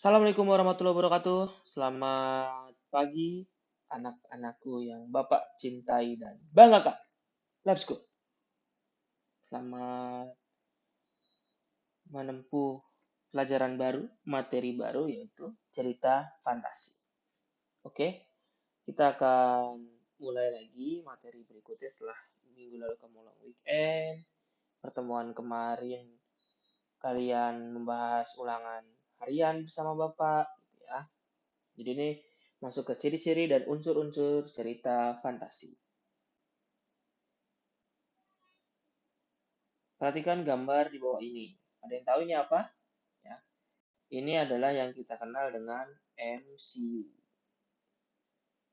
Assalamualaikum warahmatullahi wabarakatuh. Selamat pagi, anak-anakku yang Bapak cintai dan banggakan. Let's go. Selamat menempuh pelajaran baru, materi baru, yaitu cerita fantasi. Oke, kita akan mulai lagi materi berikutnya setelah minggu lalu kamu long weekend. Pertemuan kemarin kalian membahas ulangan harian bersama Bapak, gitu ya. Jadi ini masuk ke ciri-ciri dan unsur-unsur cerita fantasi. Perhatikan gambar di bawah ini. Ada yang tahu ini apa? Ya. Ini adalah yang kita kenal dengan MCU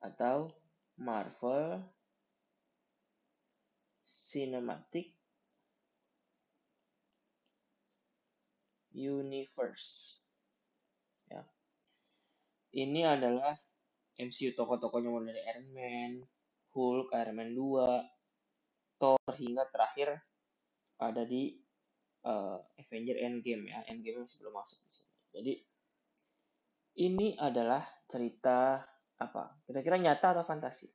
atau Marvel Cinematic Universe. Ya. Ini adalah MCU, tokoh-tokohnya mulai dari Iron Man, Hulk, Iron Man 2, Thor, hingga terakhir ada di Avenger Endgame ya. Endgame masih belum masuk di sini. Jadi ini adalah cerita apa? Kira-kira nyata atau fantasi?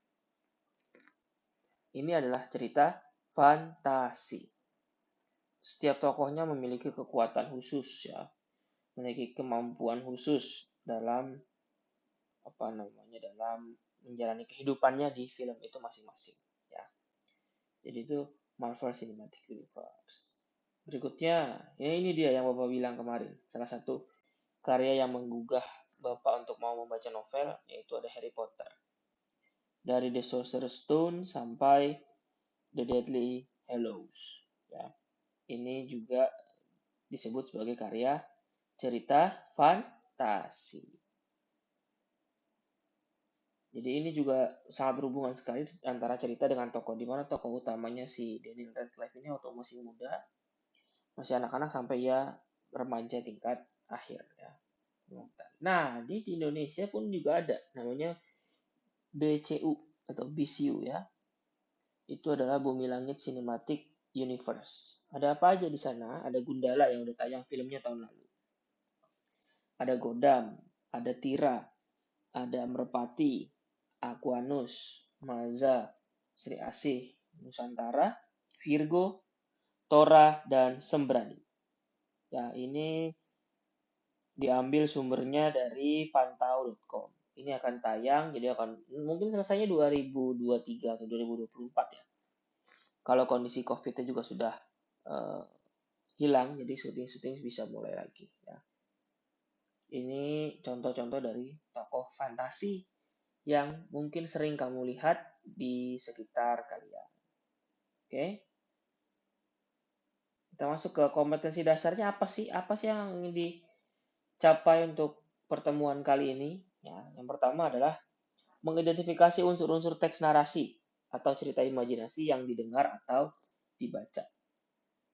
Ini adalah cerita fantasi. Setiap tokohnya memiliki kekuatan khusus ya, memiliki kemampuan khusus dalam dalam menjalani kehidupannya di film itu masing-masing ya. Jadi itu Marvel Cinematic Universe. Berikutnya, ya ini dia yang Bapak bilang kemarin. Salah satu karya yang menggugah Bapak untuk mau membaca novel, yaitu ada Harry Potter. Dari The Sorcerer's Stone sampai The Deathly Hallows. Ya. Ini juga disebut sebagai karya cerita fantasi. Jadi ini juga sangat berhubungan sekali antara cerita dengan tokoh, di mana tokoh utamanya si Daniel Radcliffe ini waktu masih muda, masih anak-anak sampai ya remaja tingkat akhir ya. Nah, di Indonesia pun juga ada namanya BCU atau BCU ya. Itu adalah Bumi Langit Cinematic Universe. Ada apa aja di sana? Ada Gundala yang udah tayang filmnya tahun lalu. Ada Godam, ada Tira, ada Merpati, Aquanus, Maza, Sri Asih, Nusantara, Virgo, Tora, dan Sembrani. Ya, ini diambil sumbernya dari pantau.com. Ini akan tayang, jadi akan mungkin selesainya 2023 atau 2024 ya. Kalau kondisi COVID-nya juga sudah hilang, jadi syuting-syuting bisa mulai lagi ya. Ini contoh-contoh dari tokoh fantasi yang mungkin sering kamu lihat di sekitar kalian. Oke. Kita masuk ke kompetensi dasarnya apa sih? Apa sih yang ingin dicapai untuk pertemuan kali ini? Ya, yang pertama adalah mengidentifikasi unsur-unsur teks narasi atau cerita imajinasi yang didengar atau dibaca.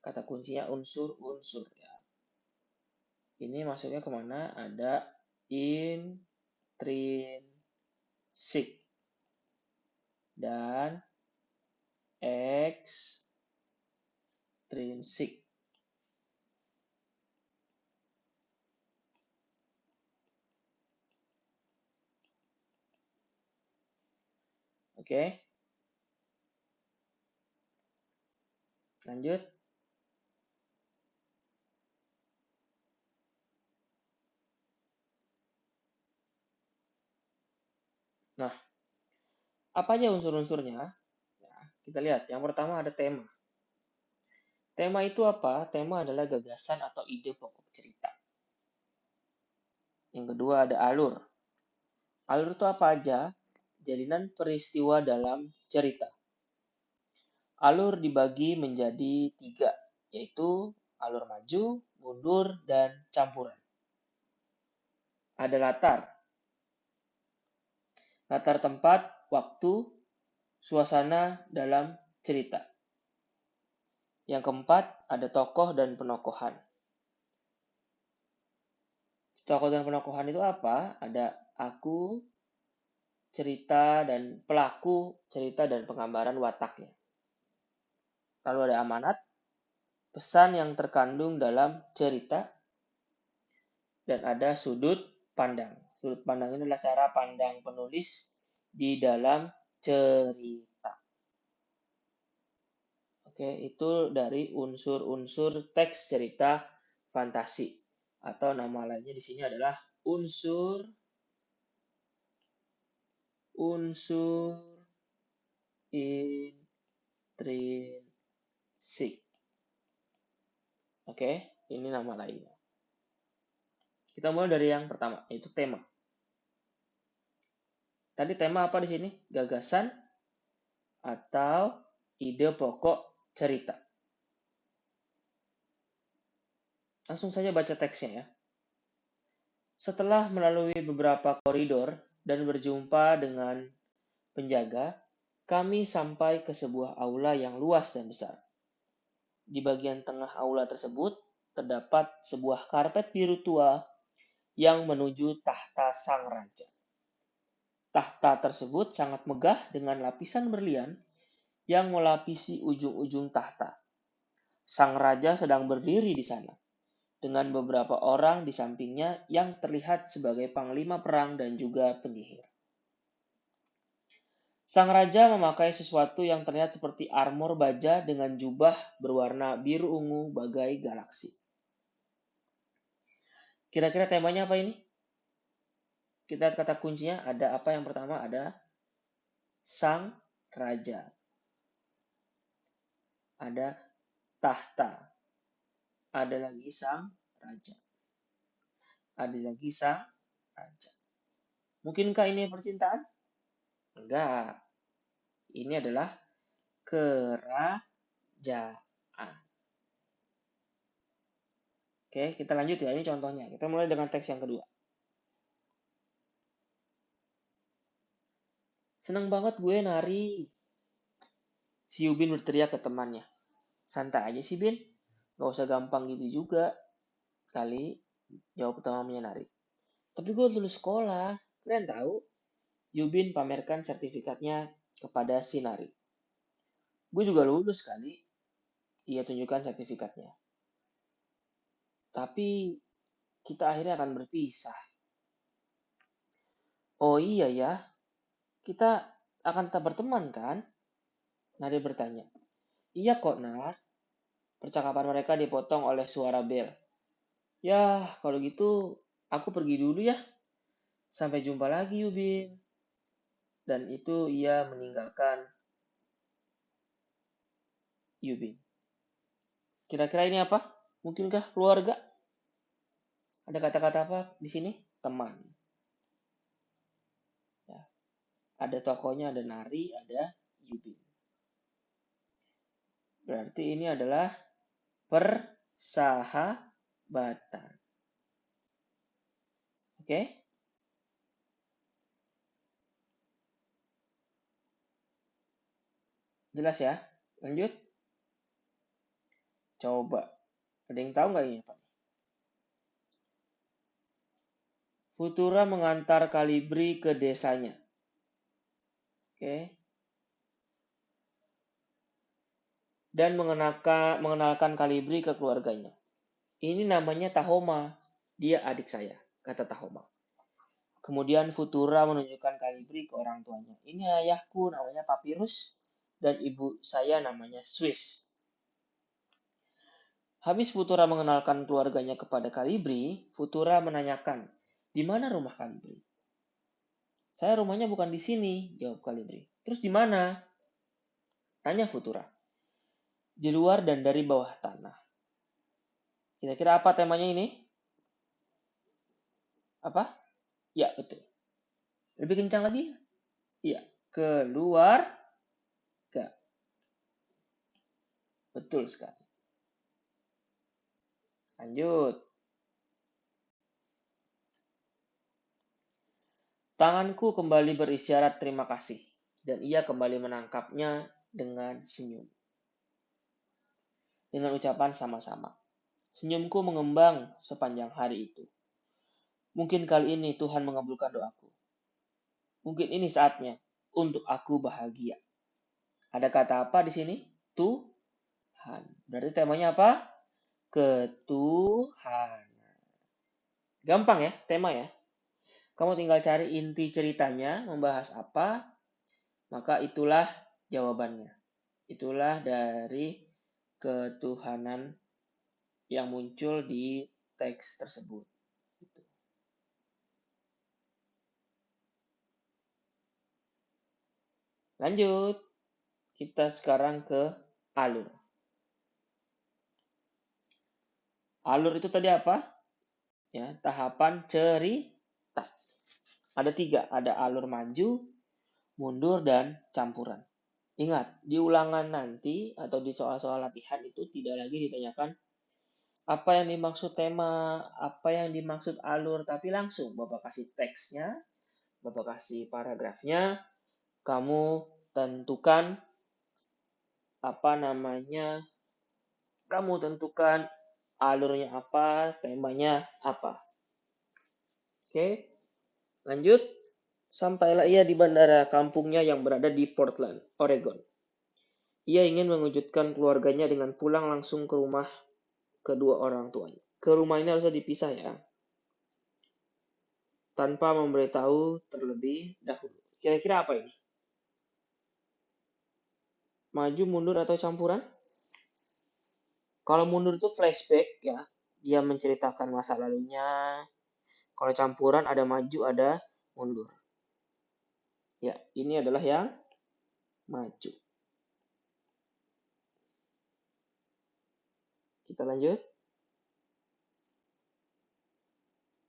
Kata kuncinya unsur-unsur ya. Ini masuknya kemana? Ada intrinsik dan ekstrinsik. Oke. Lanjut. Nah, apa aja unsur-unsurnya? Ya, kita lihat. Yang pertama ada tema. Tema itu apa? Tema adalah gagasan atau ide pokok cerita. Yang kedua ada alur. Alur itu apa aja? Jalinan peristiwa dalam cerita. Alur dibagi menjadi 3, yaitu alur maju, mundur, dan campuran. Ada latar. Latar tempat, waktu, suasana dalam cerita. Yang keempat, ada tokoh dan penokohan. Tokoh dan penokohan itu apa? Ada aku, cerita dan pelaku, cerita dan penggambaran wataknya. Lalu ada amanat, pesan yang terkandung dalam cerita, dan ada sudut pandang. Sudut pandang ini adalah cara pandang penulis di dalam cerita. Oke, itu dari unsur-unsur teks cerita fantasi. Atau nama lainnya di sini adalah unsur intrinsik. Oke, ini nama lainnya. Kita mulai dari yang pertama, yaitu tema. Tadi tema apa di sini? Gagasan atau ide pokok cerita. Langsung saja baca teksnya ya. Setelah melalui beberapa koridor dan berjumpa dengan penjaga, kami sampai ke sebuah aula yang luas dan besar. Di bagian tengah aula tersebut terdapat sebuah karpet biru tua yang menuju tahta sang raja. Tahta tersebut sangat megah dengan lapisan berlian yang melapisi ujung-ujung tahta. Sang raja sedang berdiri di sana, dengan beberapa orang di sampingnya yang terlihat sebagai panglima perang dan juga penyihir. Sang raja memakai sesuatu yang terlihat seperti armor baja dengan jubah berwarna biru ungu bagai galaksi. Kira-kira temanya apa ini? Kita lihat kata kuncinya, ada apa yang pertama? Ada sang raja. Ada tahta. Ada lagi sang raja. Ada lagi sang raja. Mungkinkah ini percintaan? Enggak. Ini adalah kerajaan. Oke, kita lanjut ya. Ini contohnya. Kita mulai dengan teks yang kedua. Seneng banget gue nari. Si Ubin berteriak ke temannya. Santai aja sih, Bin. Gak usah gampang gitu juga. Kali, jawab temannya nari. Tapi gue lulus sekolah. Kalian tahu? Yubin pamerkan sertifikatnya kepada si nari. Gue juga lulus kali. Ia tunjukkan sertifikatnya. Tapi kita akhirnya akan berpisah. Oh iya ya, kita akan tetap berteman kan? Nari bertanya. Iya kok, Nar. Percakapan mereka dipotong oleh suara bel. Ya, kalau gitu aku pergi dulu ya. Sampai jumpa lagi, Yubin. Dan itu ia meninggalkan Yubin. Kira-kira ini apa? Mungkinkah keluarga? Ada kata-kata apa di sini? Teman. Ya. Ada tokohnya, ada Nari, ada Yubin. Berarti ini adalah persahabatan. Oke? Jelas ya? Lanjut. Coba. Ada yang tahu nggak ini apa? Futura mengantar Kalibri ke desanya. Oke. Dan mengenalkan Kalibri ke keluarganya. Ini namanya Tahoma. Dia adik saya, kata Tahoma. Kemudian Futura menunjukkan Kalibri ke orang tuanya. Ini ayahku namanya Papyrus dan ibu saya namanya Swiss. Habis Futura mengenalkan keluarganya kepada Kalibri, Futura menanyakan, di mana rumah Kalibri? Saya rumahnya bukan di sini, jawab Kalibri. Terus di mana? Tanya Futura. Di luar dan dari bawah tanah. Kira-kira apa temanya ini? Apa? Ya, betul. Lebih kencang lagi? Iya, keluar. Gak. Betul sekali. Lanjut. Tanganku kembali berisyarat terima kasih, dan ia kembali menangkapnya dengan senyum. Dengan ucapan sama-sama. Senyumku mengembang sepanjang hari itu. Mungkin kali ini Tuhan mengabulkan doaku. Mungkin ini saatnya untuk aku bahagia. Ada kata apa di sini? Tuhan. Berarti temanya apa? Ketuhanan. Gampang ya, tema ya. Kamu tinggal cari inti ceritanya, membahas apa, maka itulah jawabannya. Itulah dari ketuhanan yang muncul di teks tersebut. Gitu. Lanjut, kita sekarang ke alur. Alur itu tadi apa? Ya, tahapan cerita. Ada 3, ada alur maju, mundur, dan campuran. Ingat, di ulangan nanti atau di soal-soal latihan itu tidak lagi ditanyakan apa yang dimaksud tema, apa yang dimaksud alur, tapi langsung Bapak kasih teksnya, Bapak kasih paragrafnya, kamu tentukan apa namanya, kamu tentukan alurnya apa, temanya apa. Oke, lanjut. Sampailah ia di bandara kampungnya yang berada di Portland, Oregon. Ia ingin mewujudkan keluarganya dengan pulang langsung ke rumah kedua orang tuanya. Ke rumah ini harusnya dipisah ya, tanpa memberitahu terlebih dahulu. Kira-kira apa ini? Maju, mundur, atau campuran? Kalau mundur itu flashback ya, dia menceritakan masa lalunya. Kalau campuran ada maju, ada mundur. Ya, ini adalah yang maju. Kita lanjut.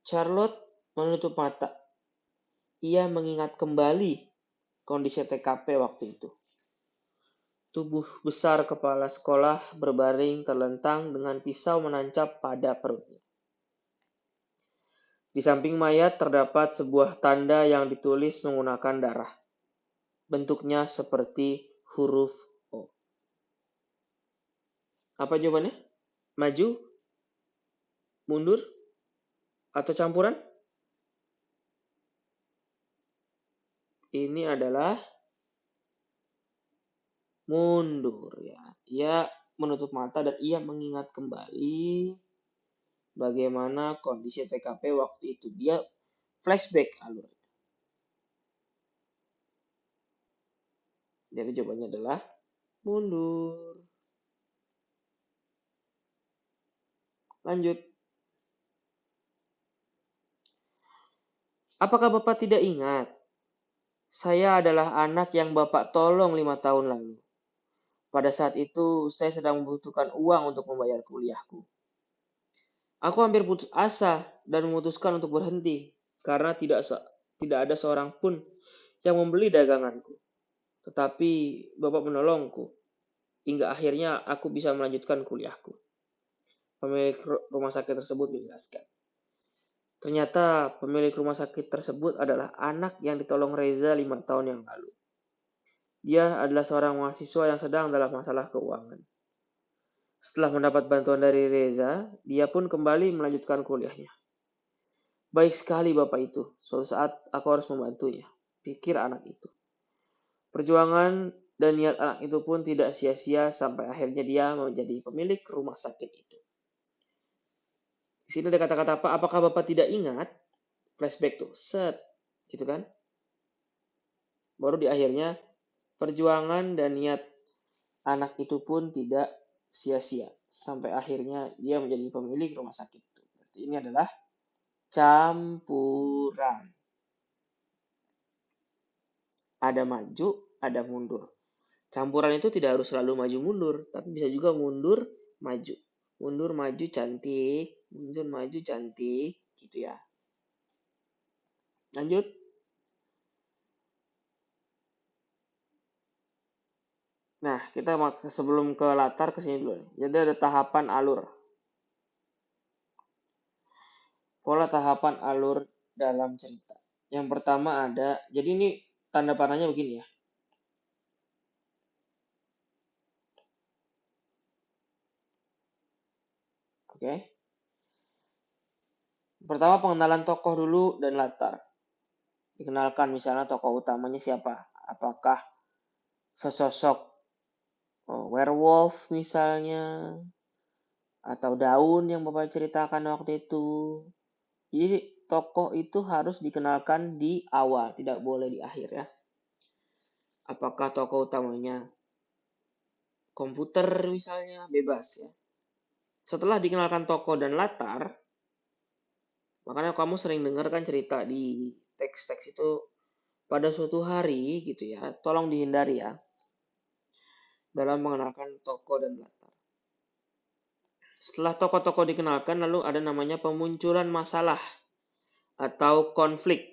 Charlotte menutup mata. Ia mengingat kembali kondisi TKP waktu itu. Tubuh besar kepala sekolah berbaring terlentang dengan pisau menancap pada perutnya. Di samping mayat terdapat sebuah tanda yang ditulis menggunakan darah. Bentuknya seperti huruf O. Apa jawabannya? Maju, mundur, atau campuran? Ini adalah mundur ya. Ia menutup mata dan ia mengingat kembali bagaimana kondisi TKP waktu itu. Dia flashback alurnya. Jadi jawabannya adalah mundur. Lanjut. Apakah Bapak tidak ingat? Saya adalah anak yang Bapak tolong 5 tahun lalu. Pada saat itu, saya sedang membutuhkan uang untuk membayar kuliahku. Aku hampir putus asa dan memutuskan untuk berhenti karena tidak ada seorang pun yang membeli daganganku. Tetapi Bapak menolongku hingga akhirnya aku bisa melanjutkan kuliahku. Pemilik rumah sakit tersebut menjelaskan. Ternyata pemilik rumah sakit tersebut adalah anak yang ditolong Reza 5 tahun yang lalu. Dia adalah seorang mahasiswa yang sedang dalam masalah keuangan. Setelah mendapat bantuan dari Reza, dia pun kembali melanjutkan kuliahnya. Baik sekali Bapak itu, suatu saat aku harus membantunya, pikir anak itu. Perjuangan dan niat anak itu pun tidak sia-sia sampai akhirnya dia menjadi pemilik rumah sakit itu. Di sini ada kata-kata apa? Apakah Bapak tidak ingat? Flashback tuh, set, gitu kan? Baru di akhirnya, perjuangan dan niat anak itu pun tidak sia-sia. Sampai akhirnya dia menjadi pemilik rumah sakit itu. Berarti ini adalah campuran. Ada maju, ada mundur. Campuran itu tidak harus selalu maju mundur, tapi bisa juga mundur maju. Mundur maju cantik, mundur maju cantik, gitu ya. Lanjut. Nah, kita sebelum ke latar ke sini dulu. Jadi ada tahapan alur. Pola tahapan alur dalam cerita. Yang pertama ada, jadi ini tanda panahnya begini ya. Oke. Pertama pengenalan tokoh dulu dan latar. Dikenalkan misalnya tokoh utamanya siapa. Apakah sesosok werewolf misalnya, atau daun yang Bapak ceritakan waktu itu, Jadi tokoh itu harus dikenalkan di awal, tidak boleh di akhir ya. Apakah tokoh utamanya komputer misalnya, bebas ya. Setelah dikenalkan tokoh dan latar, makanya kamu sering dengar kan cerita di teks-teks itu pada suatu hari gitu ya. Tolong dihindari ya dalam mengenalkan tokoh dan latar. Setelah tokoh-tokoh dikenalkan, lalu ada namanya pemunculan masalah atau konflik.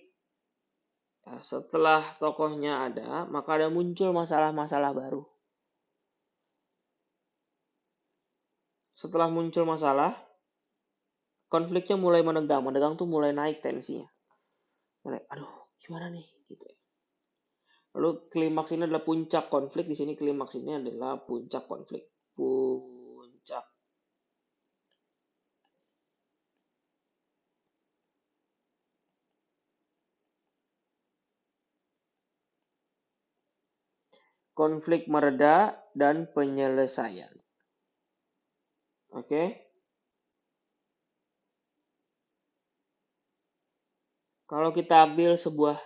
Nah, setelah tokohnya ada, maka ada muncul masalah-masalah baru. Setelah muncul masalah, konfliknya mulai menegang. Menegang tuh mulai naik tensinya. Mulai, aduh, gimana nih? Gitu ya. Lalu klimaks ini adalah puncak konflik. Di sini klimaks ini adalah puncak konflik. Puncak. Konflik mereda dan penyelesaian. Oke. Kalau kita ambil sebuah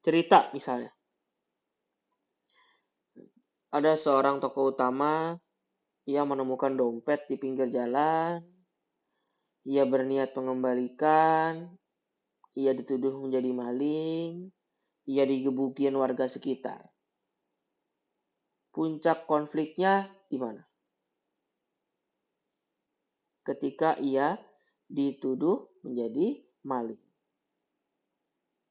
cerita misalnya. Ada seorang tokoh utama yang menemukan dompet di pinggir jalan. Ia berniat mengembalikan. Ia dituduh menjadi maling. Ia digebukin warga sekitar. Puncak konfliknya di mana? Ketika ia dituduh menjadi maling.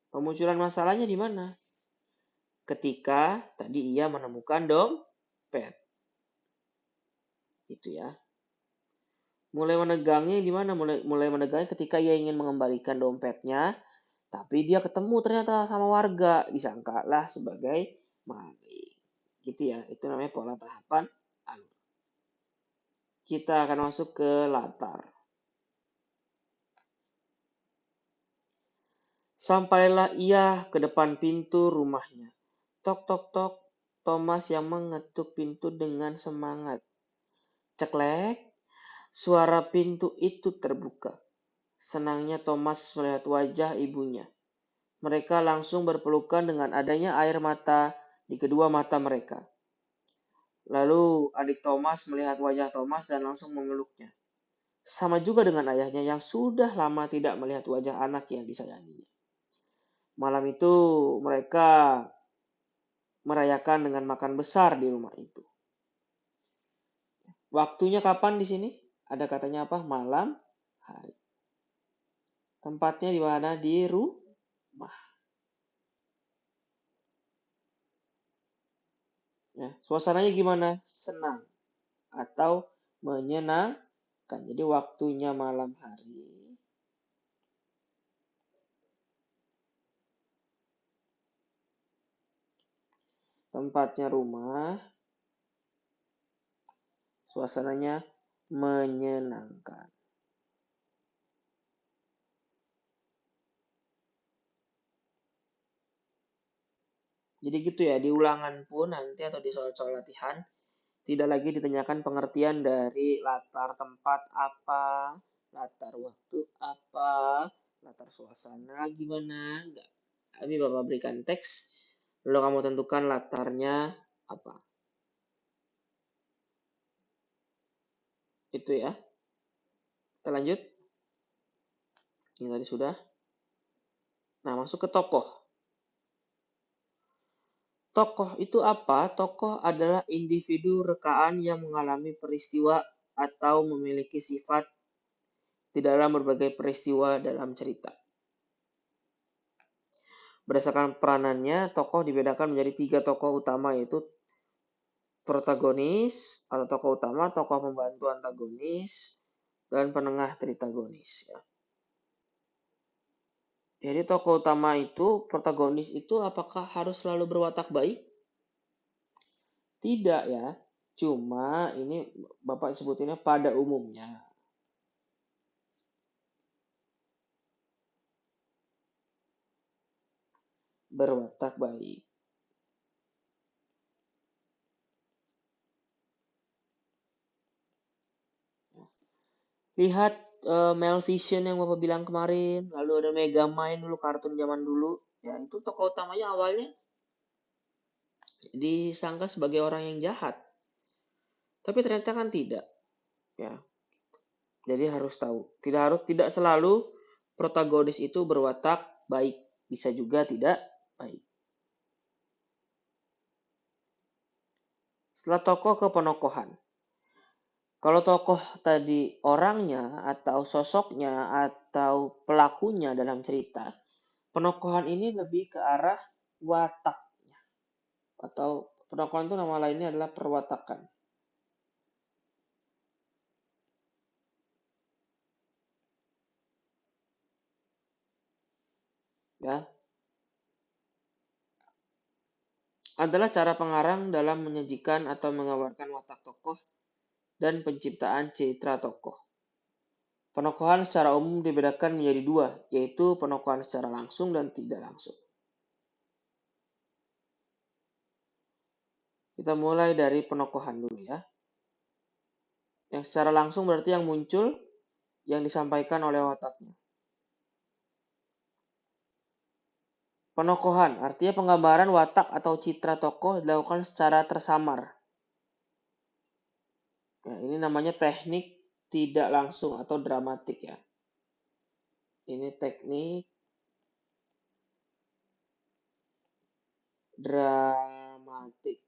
Pemunculan masalahnya di mana? Ketika tadi ia menemukan dompet. Itu ya. Mulai menegangnya di mana? Mulai menegangnya ketika ia ingin mengembalikan dompetnya, tapi dia ketemu ternyata sama warga, disangkalah sebagai maling. Gitu ya. Itu namanya pola tahapan alur. Kita akan masuk ke latar. Sampailah ia ke depan pintu rumahnya. Tok tok tok. Thomas yang mengetuk pintu dengan semangat. Ceklek. Suara pintu itu terbuka. Senangnya Thomas melihat wajah ibunya. Mereka langsung berpelukan dengan adanya air mata di kedua mata mereka. Lalu adik Thomas melihat wajah Thomas dan langsung memeluknya. Sama juga dengan ayahnya yang sudah lama tidak melihat wajah anak yang disayanginya. Malam itu mereka merayakan dengan makan besar di rumah itu. Waktunya kapan di sini? Ada katanya apa? Malam hari. Tempatnya di mana? Di rumah. Ya, suasananya gimana? Senang atau menyenangkan. Jadi waktunya malam hari. Tempatnya rumah. Suasananya menyenangkan. Jadi gitu ya, di ulangan pun nanti atau di soal-soal latihan, tidak lagi ditanyakan pengertian dari latar tempat apa, latar waktu apa, latar suasana gimana, enggak. Tapi Bapak berikan teks, lalu kamu tentukan latarnya apa. Itu ya. Kita lanjut. Ini tadi sudah. Nah, masuk ke tokoh. Tokoh itu apa? Tokoh adalah individu rekaan yang mengalami peristiwa atau memiliki sifat di dalam berbagai peristiwa dalam cerita. Berdasarkan peranannya, tokoh dibedakan menjadi 3 tokoh utama, yaitu protagonis atau tokoh utama, tokoh pembantu antagonis, dan penengah tritagonis. Ya. Jadi tokoh utama itu, protagonis itu apakah harus selalu berwatak baik? Tidak ya. Cuma ini Bapak sebutinnya pada umumnya. Berwatak baik. Lihat Melvision yang Bapak bilang kemarin, lalu ada Megamind dulu, kartun zaman dulu. Ya, itu tokoh utamanya awalnya disangka sebagai orang yang jahat. Tapi ternyata kan tidak, ya. Jadi harus tahu, tidak selalu protagonis itu berwatak baik, bisa juga tidak baik. Setelah tokoh ke penokohan. Kalau tokoh tadi orangnya atau sosoknya atau pelakunya dalam cerita, penokohan ini lebih ke arah wataknya. Atau penokohan itu nama lainnya adalah perwatakan. Ya, adalah cara pengarang dalam menyajikan atau menggambarkan watak tokoh dan penciptaan citra tokoh. Penokohan secara umum dibedakan menjadi dua, yaitu penokohan secara langsung dan tidak langsung. Kita mulai dari penokohan dulu ya. Yang secara langsung berarti yang muncul, yang disampaikan oleh wataknya. Penokohan artinya penggambaran watak atau citra tokoh dilakukan secara tersamar. Ya, ini namanya teknik tidak langsung atau dramatik ya. Ini teknik dramatik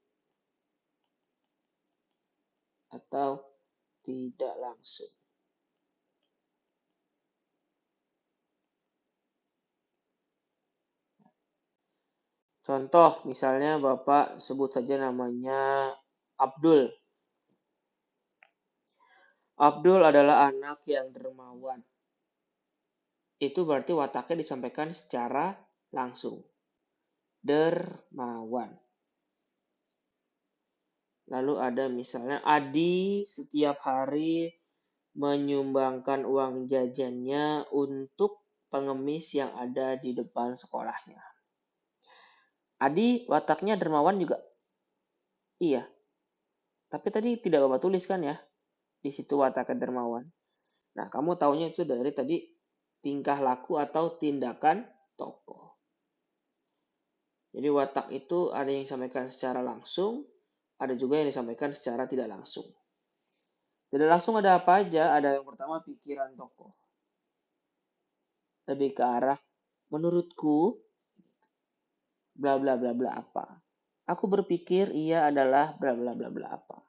atau tidak langsung. Contoh, misalnya Bapak sebut saja namanya Abdul. Abdul adalah anak yang dermawan. Itu berarti wataknya disampaikan secara langsung. Dermawan. Lalu ada misalnya Adi setiap hari menyumbangkan uang jajannya untuk pengemis yang ada di depan sekolahnya. Adi wataknya dermawan juga. Iya. Tapi tadi tidak Bapak tulis kan ya. Di situ wataknya dermawan. Nah, kamu taunya itu dari tadi tingkah laku atau tindakan tokoh. Jadi watak itu ada yang disampaikan secara langsung, ada juga yang disampaikan secara tidak langsung. Tidak langsung ada apa aja? Ada yang pertama pikiran tokoh. Lebih ke arah menurutku bla bla bla bla apa. Aku berpikir ia adalah bla bla bla bla apa.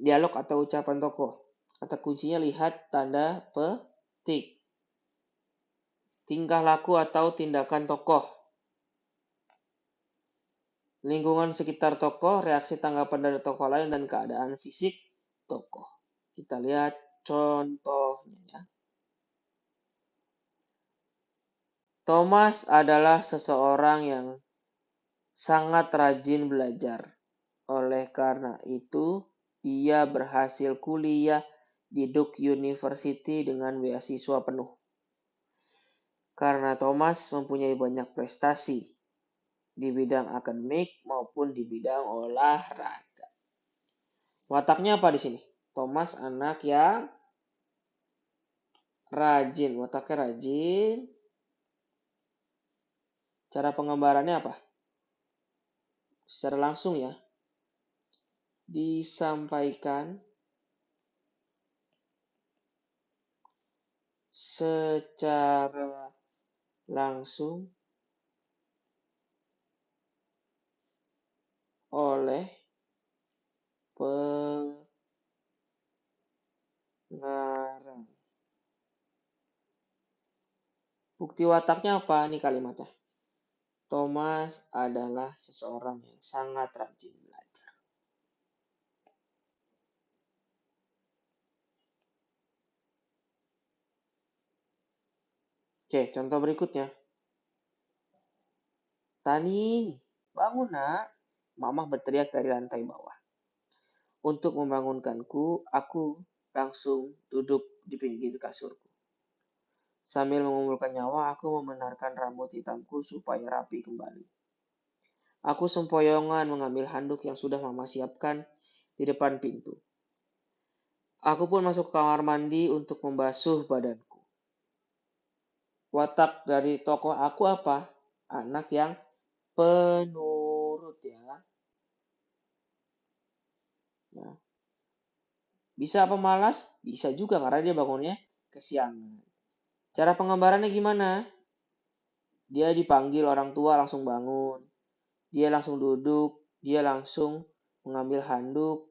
Dialog atau ucapan tokoh. Kata kuncinya lihat tanda petik. Tingkah laku atau tindakan tokoh. Lingkungan sekitar tokoh, reaksi tanggapan dari tokoh lain, dan keadaan fisik tokoh. Kita lihat contohnya ya. Thomas adalah seseorang yang sangat rajin belajar. Oleh karena itu, ia berhasil kuliah di Duke University dengan beasiswa penuh. Karena Thomas mempunyai banyak prestasi di bidang akademik maupun di bidang olahraga. Wataknya apa di sini? Thomas anak yang rajin. Wataknya rajin. Cara penggambarannya apa? Secara langsung ya. Disampaikan secara langsung oleh pengarang. Bukti wataknya apa nih kalimatnya? Thomas adalah seseorang yang sangat rajin belajar. Oke, contoh berikutnya. Tani, bangun nak. Mama berteriak dari lantai bawah. Untuk membangunkanku, aku langsung duduk di pinggir kasurku. Sambil mengumpulkan nyawa, aku membenarkan rambut hitamku supaya rapi kembali. Aku sempoyongan mengambil handuk yang sudah Mama siapkan di depan pintu. Aku pun masuk ke kamar mandi untuk membasuh badanku. Watak dari tokoh aku apa? Anak yang penurut ya. Nah, bisa apa malas? Bisa juga karena dia bangunnya kesiangan. Cara penggambarannya gimana? Dia dipanggil orang tua langsung bangun. Dia langsung duduk. Dia langsung mengambil handuk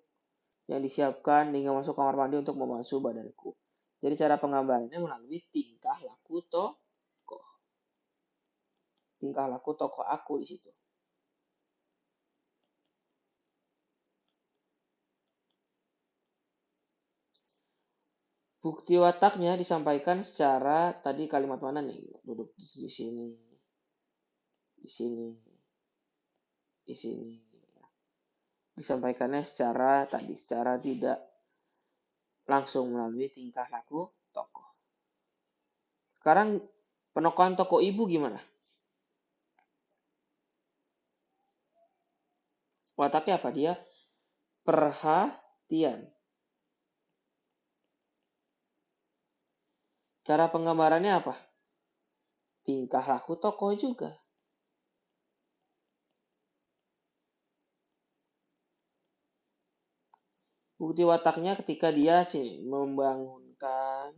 yang disiapkan hingga masuk kamar mandi untuk membasuh badanku. Jadi cara penggambarannya melalui tingkah laku tokoh. Tingkah laku tokoh aku di situ. Bukti wataknya disampaikan secara tadi kalimat mana nih? Duduk di sini, di sini, di sini. Disampaikannya secara tidak langsung melalui tingkah laku tokoh. Sekarang penokohan tokoh ibu gimana? Wataknya apa dia? Perhatian. Cara penggambarannya apa? Tingkah laku tokoh juga. Bukti wataknya ketika dia sih membangunkan.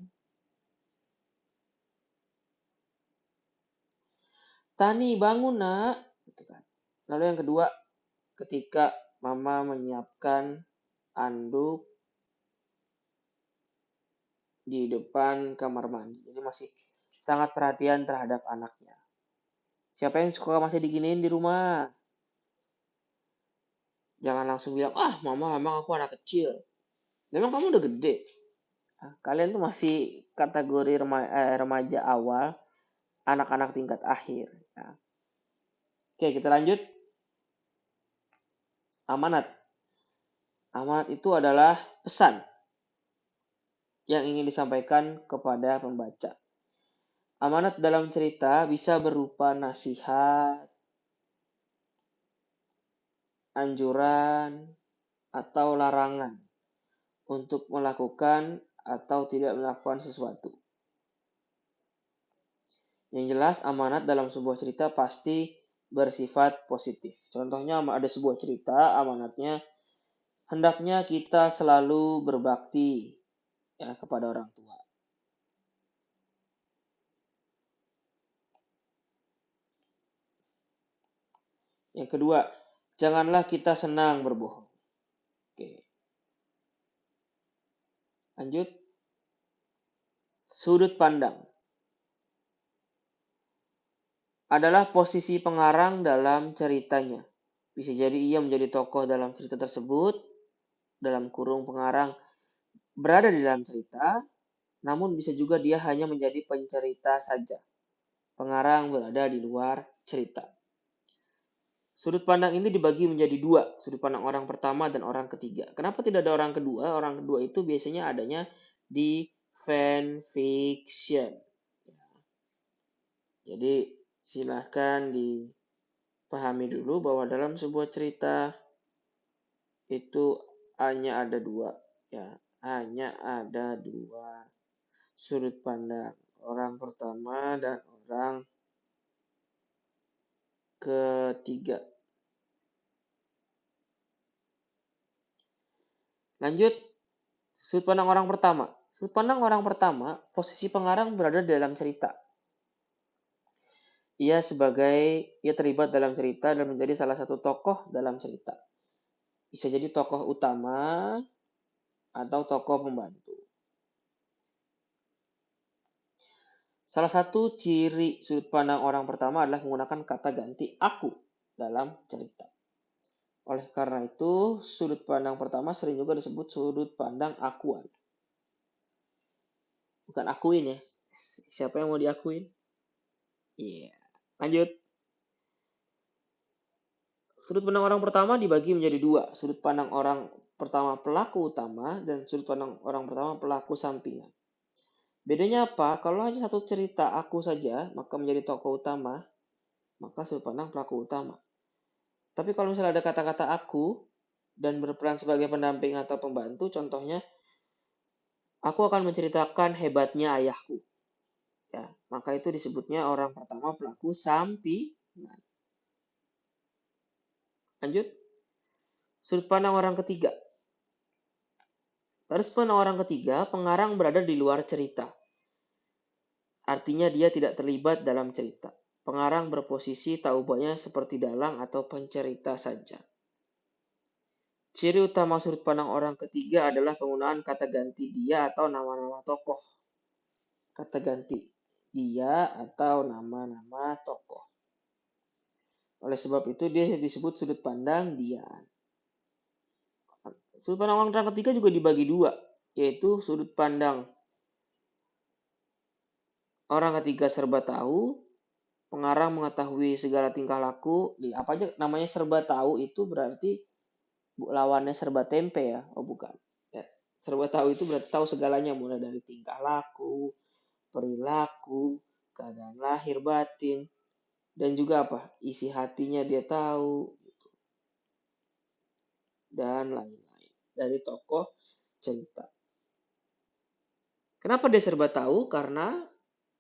Tani bangun nak. Gitu kan. Lalu yang kedua, ketika mama menyiapkan anduk di depan kamar mandi. Jadi masih sangat perhatian terhadap anaknya. Siapa yang suka masih diginiin di rumah? Jangan langsung bilang, ah mama emang aku anak kecil. Memang kamu udah gede. Kalian tuh masih kategori remaja awal, anak-anak tingkat akhir. Ya. Oke, kita lanjut. Amanat. Amanat itu adalah pesan yang ingin disampaikan kepada pembaca. Amanat dalam cerita bisa berupa nasihat, anjuran, atau larangan untuk melakukan atau tidak melakukan sesuatu. Yang jelas, amanat dalam sebuah cerita pasti bersifat positif. Contohnya ada sebuah cerita, amanatnya hendaknya kita selalu berbakti ya, kepada orang tua. Yang kedua, janganlah kita senang berbohong. Oke. Lanjut. Sudut pandang adalah posisi pengarang dalam ceritanya. Bisa jadi ia menjadi tokoh dalam cerita tersebut, dalam kurung pengarang berada di dalam cerita, namun bisa juga dia hanya menjadi pencerita saja. Pengarang berada di luar cerita. Sudut pandang ini dibagi menjadi dua, sudut pandang orang pertama dan orang ketiga. Kenapa tidak ada orang kedua? Orang kedua itu biasanya adanya di fanfiction. Jadi silahkan dipahami dulu bahwa dalam sebuah cerita itu hanya ada dua, ya, hanya ada dua sudut pandang, orang pertama dan orang ketiga. Lanjut, sudut pandang orang pertama. Sudut pandang orang pertama, posisi pengarang berada dalam cerita. Ia terlibat dalam cerita dan menjadi salah satu tokoh dalam cerita. Bisa jadi tokoh utama atau tokoh pembantu. Salah satu ciri sudut pandang orang pertama adalah menggunakan kata ganti aku dalam cerita. Oleh karena itu, sudut pandang pertama sering juga disebut sudut pandang akuan. Bukan akuin ya. Siapa yang mau diakuin? Iya. Yeah. Lanjut. Sudut pandang orang pertama dibagi menjadi dua. Sudut pandang orang pertama pelaku utama dan sudut pandang orang pertama pelaku sampingan. Bedanya apa? Kalau hanya satu cerita aku saja, maka menjadi tokoh utama, maka sudut pandang pelaku utama. Tapi kalau misalnya ada kata-kata aku dan berperan sebagai pendamping atau pembantu, contohnya Aku akan menceritakan hebatnya ayahku. Ya, maka itu disebutnya orang pertama pelaku sampingan. Lanjut, sudut pandang orang ketiga. Dari sudut pandang orang ketiga, pengarang berada di luar cerita. Artinya dia tidak terlibat dalam cerita. Pengarang berposisi tak ubahnya seperti dalang atau pencerita saja. Ciri utama sudut pandang orang ketiga adalah penggunaan kata ganti dia atau nama-nama tokoh. Kata ganti dia atau nama-nama tokoh. Oleh sebab itu dia disebut sudut pandang dia. Sudut pandang orang ketiga juga dibagi dua, yaitu sudut pandang orang ketiga serba tahu. Pengarang mengetahui segala tingkah laku. Apa aja namanya serba tahu itu berarti lawannya serba tempe ya? Oh bukan. Ya, serba tahu itu berarti tahu segalanya mulai dari tingkah laku, perilaku, keadaan lahir batin, dan juga apa? Isi hatinya dia tahu dan lain-lain dari tokoh cerita. Kenapa dia serba tahu? Karena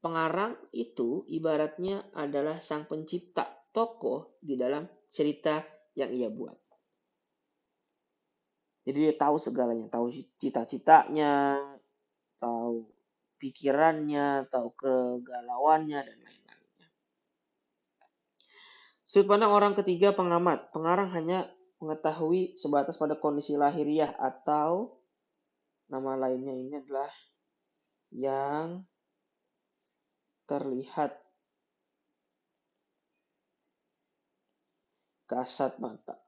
pengarang itu ibaratnya adalah sang pencipta tokoh di dalam cerita yang ia buat. Jadi dia tahu segalanya, tahu cita-citanya, tahu pikirannya, tahu kegalauannya, dan lain-lainnya. Sudut pandang orang ketiga pengamat. Pengarang hanya mengetahui sebatas pada kondisi lahiriah atau nama lainnya ini adalah yang terlihat kasat mata.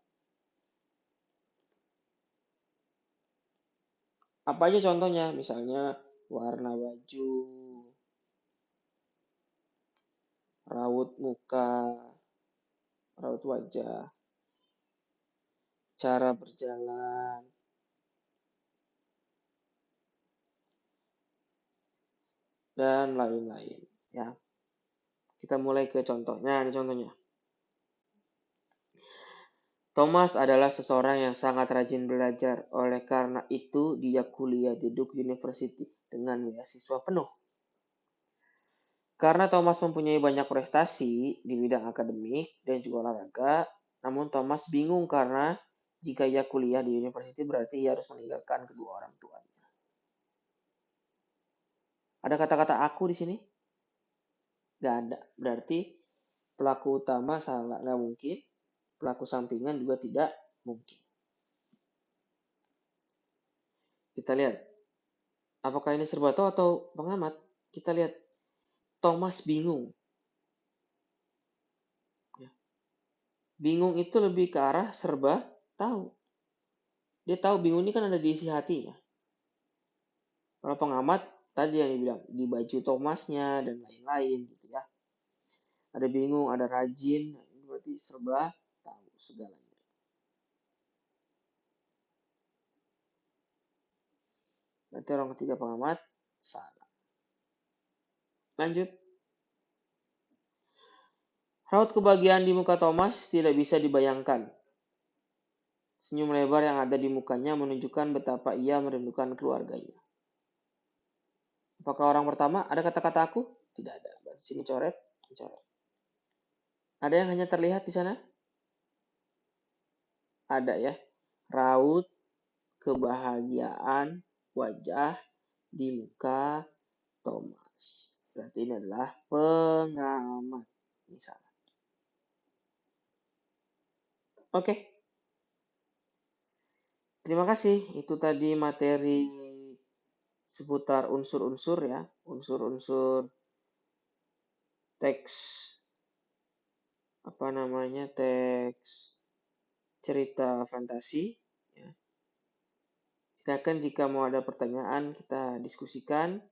Apa aja contohnya? Misalnya warna baju, raut muka, raut wajah, cara berjalan, dan lain-lain. Ya, kita mulai ke contohnya. Ini contohnya. Thomas adalah seseorang yang sangat rajin belajar. Oleh karena itu, dia kuliah di Duke University dengan beasiswa penuh. Karena Thomas mempunyai banyak prestasi di bidang akademik dan juga olahraga, namun Thomas bingung karena jika ia kuliah di university berarti ia harus meninggalkan kedua orang tuanya. Ada kata-kata aku di sini? Gak ada. Berarti pelaku utama salah, nggak mungkin. Pelaku sampingan juga tidak mungkin. Kita lihat. Apakah ini serba tahu atau pengamat? Kita lihat. Thomas bingung. Bingung itu lebih ke arah serba tahu. Dia tahu bingung ini kan ada di isi hatinya. Kalau pengamat, tadi yang dibilang, di baju Thomasnya dan lain-lain gitu ya. Ada bingung, ada rajin, ini berarti serba tahu segalanya. Berarti orang ketiga pengamat, salah. Lanjut. Raut kebahagiaan di muka Thomas tidak bisa dibayangkan. Senyum lebar yang ada di mukanya menunjukkan betapa ia merindukan keluarganya. Apakah orang pertama ada kata-kata aku? Tidak ada. Berarti sini coret, coret. Ada yang hanya terlihat di sana? Ada ya. Raut kebahagiaan wajah di muka Thomas. Berarti ini adalah pengamat. Misalnya. Oke. Terima kasih. Itu tadi materi seputar unsur-unsur ya. Unsur-unsur teks. Apa namanya? Teks cerita fantasi. Ya. Silakan jika mau ada pertanyaan kita diskusikan.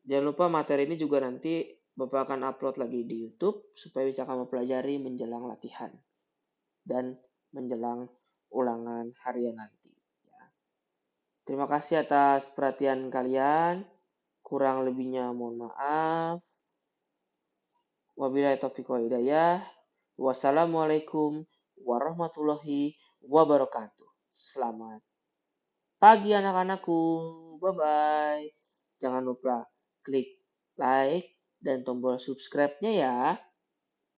Jangan lupa materi ini juga nanti Bapak akan upload lagi di YouTube supaya bisa kamu pelajari menjelang latihan dan menjelang ulangan harian nanti. Ya. Terima kasih atas perhatian kalian. Kurang lebihnya mohon maaf. Wabillahi taufiq wal hidayah. Wassalamualaikum warahmatullahi wabarakatuh. Selamat pagi anak-anakku. Bye-bye. Jangan lupa klik like dan tombol subscribe-nya ya.